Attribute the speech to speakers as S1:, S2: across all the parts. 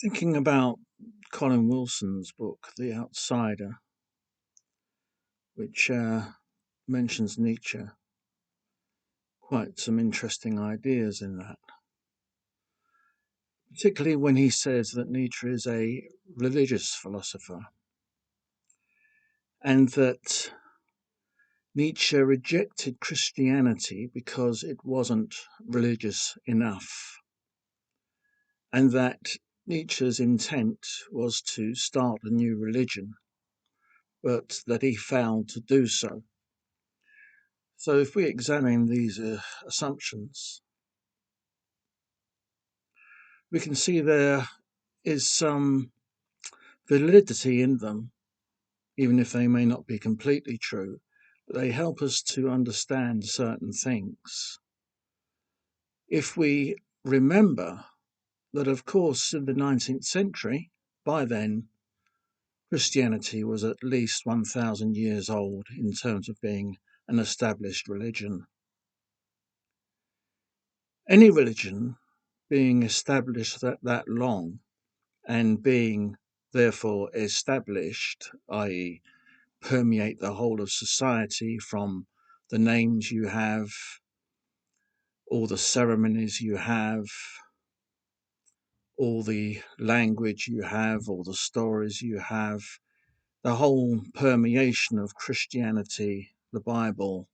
S1: Thinking about Colin Wilson's book, The Outsider, which mentions Nietzsche, quite some interesting ideas in that, particularly when he says that Nietzsche is a religious philosopher and that Nietzsche rejected Christianity because it wasn't religious enough, and that Nietzsche's intent was to start a new religion, but that he failed to do so. So if we examine these assumptions, we can see there is some validity in them, even if they may not be completely true. They help us to understand certain things. If we remember that, of course, in the 19th century, by then, Christianity was at least 1,000 years old in terms of being an established religion. Any religion being established that long and being therefore established, i.e., permeate the whole of society from the names you have, all the ceremonies you have, all the language you have, all the stories you have, the whole permeation of Christianity, the Bible,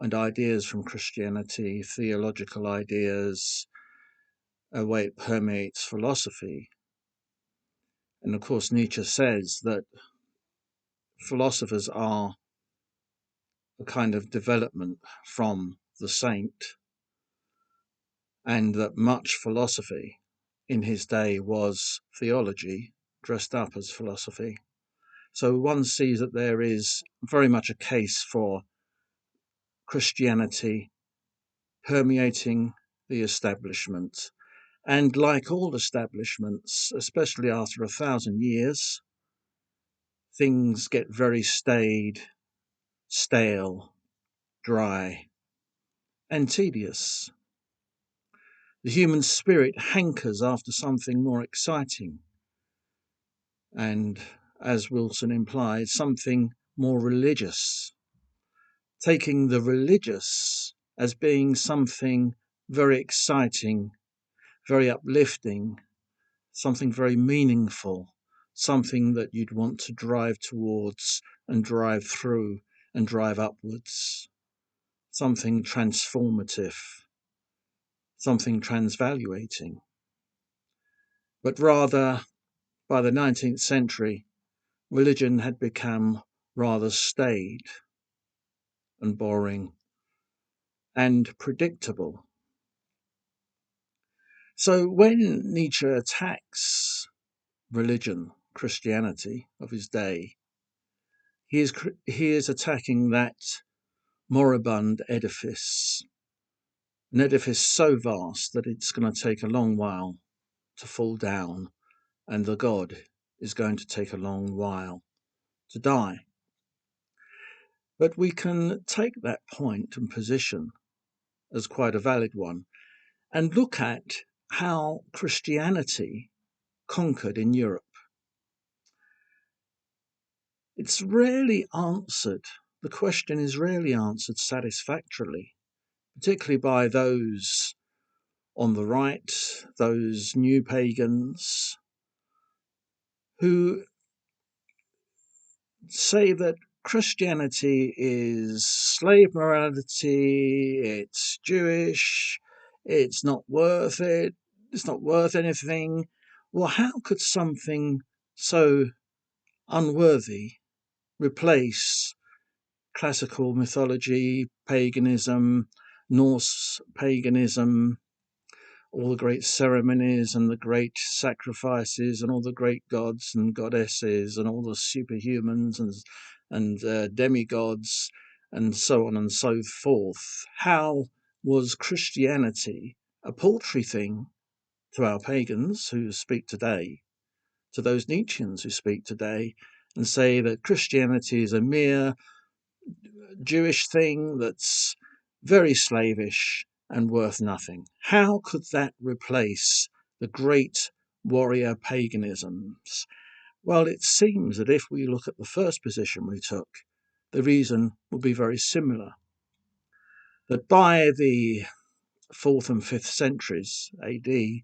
S1: and ideas from Christianity, theological ideas, a way it permeates philosophy. And of course, Nietzsche says that philosophers are a kind of development from the saint, and that much philosophy in his day was theology dressed up as philosophy. So one sees that there is very much a case for Christianity permeating the establishment. And like all establishments, especially after 1,000 years, things get very staid, stale, dry, and tedious. The human spirit hankers after something more exciting, and, as Wilson implied, something more religious, taking the religious as being something very exciting, very uplifting, something very meaningful, something that you'd want to drive towards and drive through and drive upwards, something transformative, something transvaluating. But rather, by the 19th century, religion had become rather staid and boring and predictable. So when Nietzsche attacks religion, Christianity of his day, he is attacking that moribund edifice, an edifice so vast that it's going to take a long while to fall down, and the God is going to take a long while to die. But we can take that point and position as quite a valid one and look at how Christianity conquered in Europe. It's rarely answered, the question is rarely answered satisfactorily, particularly by those on the right, those new pagans who say that Christianity is slave morality, it's Jewish, it's not worth it, it's not worth anything. Well, how could something so unworthy replace classical mythology, paganism, Norse paganism, all the great ceremonies and the great sacrifices and all the great gods and goddesses and all the superhumans and demigods and so on and so forth? How was Christianity a paltry thing to our pagans who speak today, to those Nietzscheans who speak today and say that Christianity is a mere Jewish thing that's very slavish and worth nothing? How could that replace the great warrior paganisms? Well, it seems that if we look at the first position we took, the reason would be very similar. That by the 4th and 5th centuries AD,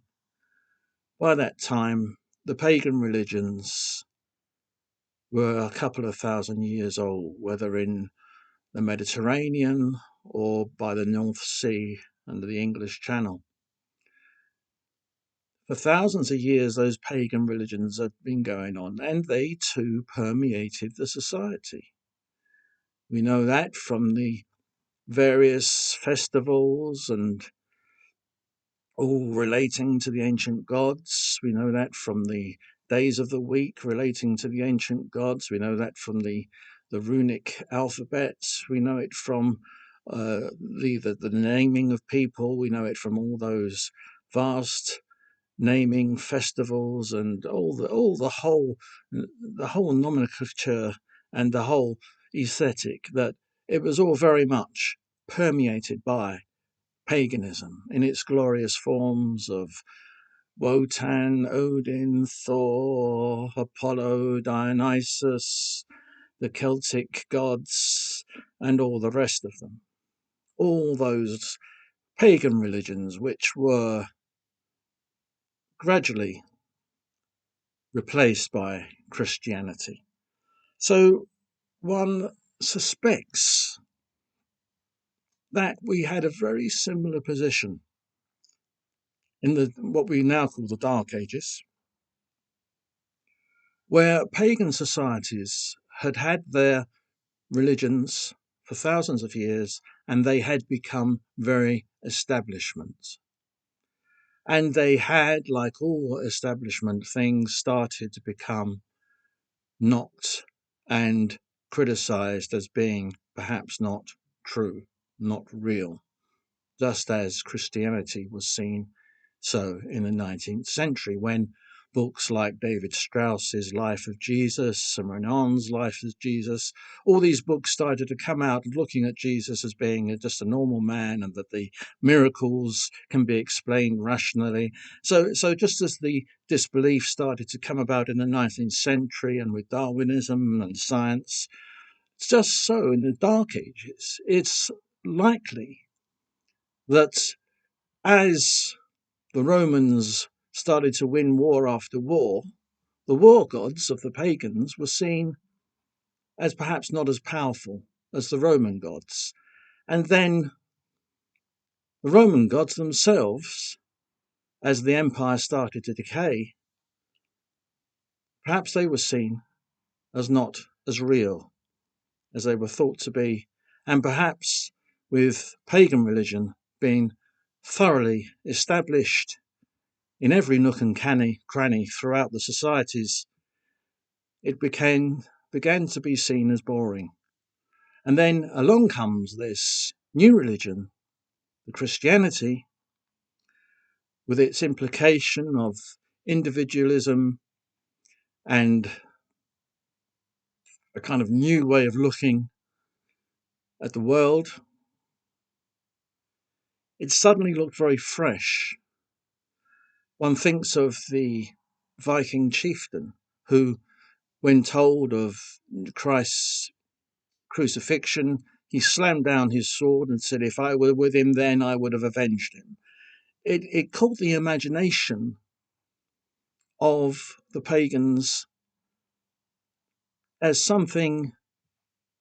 S1: by that time, the pagan religions were a couple of thousand years old, whether in the Mediterranean or by the North Sea and the English Channel. For thousands of years, those pagan religions had been going on, and they too permeated the society. We know that from the various festivals and all relating to the ancient gods. We know that from the days of the week relating to the ancient gods. We know that from the runic alphabet. We know it from the naming of people. We know it from all those vast naming festivals and the whole nomenclature and the whole aesthetic, that it was all very much permeated by paganism in its glorious forms of Wotan, Odin, Thor, Apollo, Dionysus, the Celtic gods, and all the rest of them. All those pagan religions which were gradually replaced by Christianity. So one suspects that we had a very similar position in what we now call the Dark Ages, where pagan societies had their religions for thousands of years, and they had become very establishment. And they had, like all establishment things, started to become knocked and criticized as being perhaps not true, not real, just as Christianity was seen so in the 19th century, when books like David Strauss's Life of Jesus and Renan's Life of Jesus, all these books started to come out looking at Jesus as being just a normal man, and that the miracles can be explained rationally. So just as the disbelief started to come about in the 19th century and with Darwinism and science, it's just so in the Dark Ages. It's likely that as the Romans started to win war after war, the war gods of the pagans were seen as perhaps not as powerful as the Roman gods. And then the Roman gods themselves, as the empire started to decay, perhaps they were seen as not as real as they were thought to be. And perhaps with pagan religion being thoroughly established in every nook and cranny throughout the societies, it began to be seen as boring. And then along comes this new religion, the Christianity, with its implication of individualism and a kind of new way of looking at the world. It suddenly looked very fresh. One thinks of the Viking chieftain who, when told of Christ's crucifixion, he slammed down his sword and said, "If I were with him then, I would have avenged him." It caught the imagination of the pagans as something,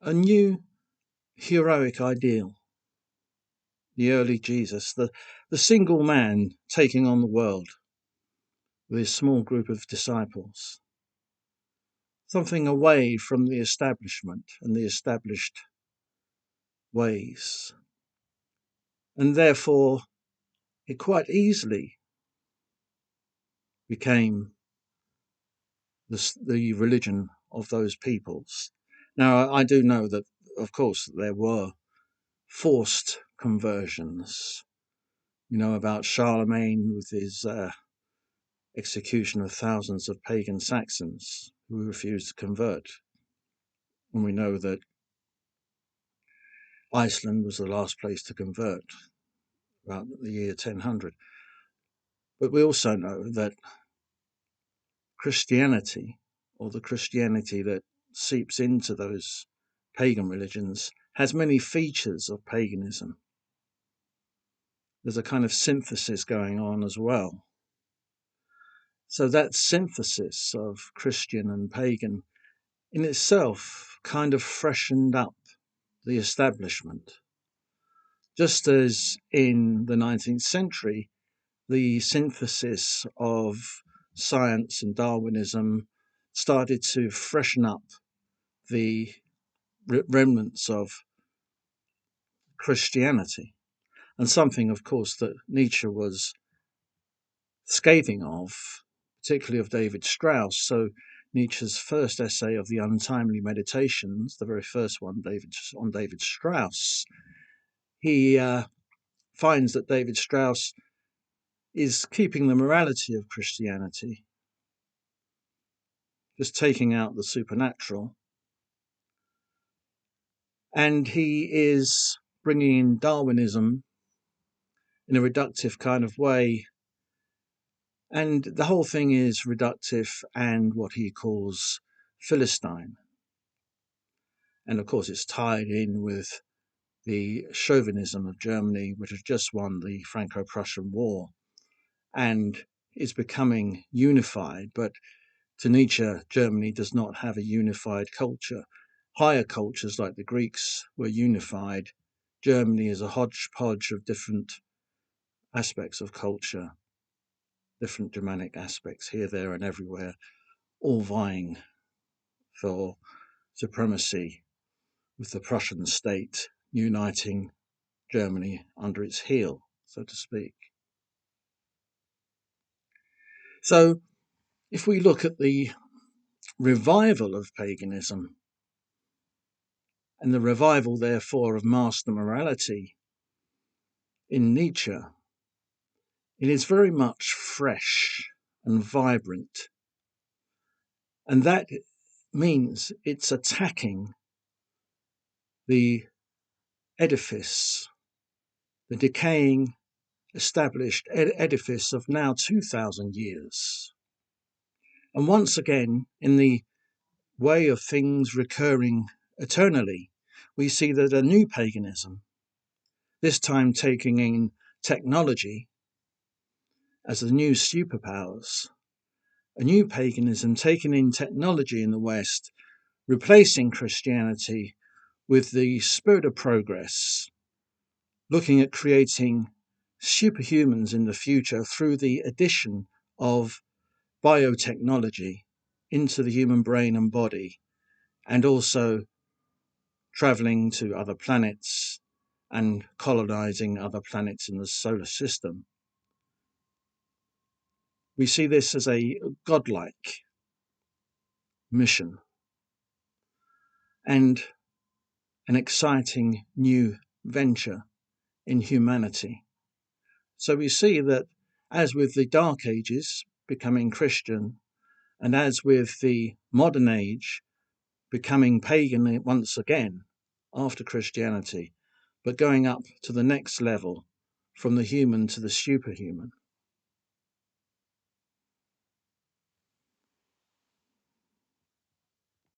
S1: a new heroic ideal. The early Jesus, the single man taking on the world with his small group of disciples. Something away from the establishment and the established ways. And therefore, it quite easily became the religion of those peoples. Now, I do know that, of course, there were forced conversions. We know about Charlemagne with his execution of thousands of pagan Saxons who refused to convert. And we know that Iceland was the last place to convert, about the year 1000. But we also know that Christianity, or the Christianity that seeps into those pagan religions, has many features of paganism. There's a kind of synthesis going on as well. So that synthesis of Christian and pagan in itself kind of freshened up the establishment. Just as in the 19th century, the synthesis of science and Darwinism started to freshen up the remnants of Christianity, and something, of course, that Nietzsche was scathing of, particularly of David Strauss. So Nietzsche's first essay of the Untimely Meditations, the very first one, on David Strauss, he finds that David Strauss is keeping the morality of Christianity, just taking out the supernatural, and he is bringing in Darwinism in a reductive kind of way. And the whole thing is reductive and what he calls Philistine. And of course, it's tied in with the chauvinism of Germany, which has just won the Franco-Prussian War and is becoming unified. But to Nietzsche, Germany does not have a unified culture. Higher cultures like the Greeks were unified. Germany is a hodgepodge of different aspects of culture, different Germanic aspects here, there, and everywhere, all vying for supremacy, with the Prussian state uniting Germany under its heel, so to speak. So, if we look at the revival of paganism, and the revival, therefore, of master morality in Nietzsche, it is very much fresh and vibrant. And that means it's attacking the edifice, the decaying, established edifice of now 2,000 years. And once again, in the way of things recurring eternally, we see that a new paganism, this time taking in technology as the new superpowers, a new paganism taking in technology in the West, replacing Christianity with the spirit of progress, looking at creating superhumans in the future through the addition of biotechnology into the human brain and body, and also traveling to other planets and colonizing other planets in the solar system. We see this as a godlike mission and an exciting new venture in humanity. So we see that, as with the Dark Ages becoming Christian, and as with the modern age becoming pagan once again after Christianity, but going up to the next level from the human to the superhuman.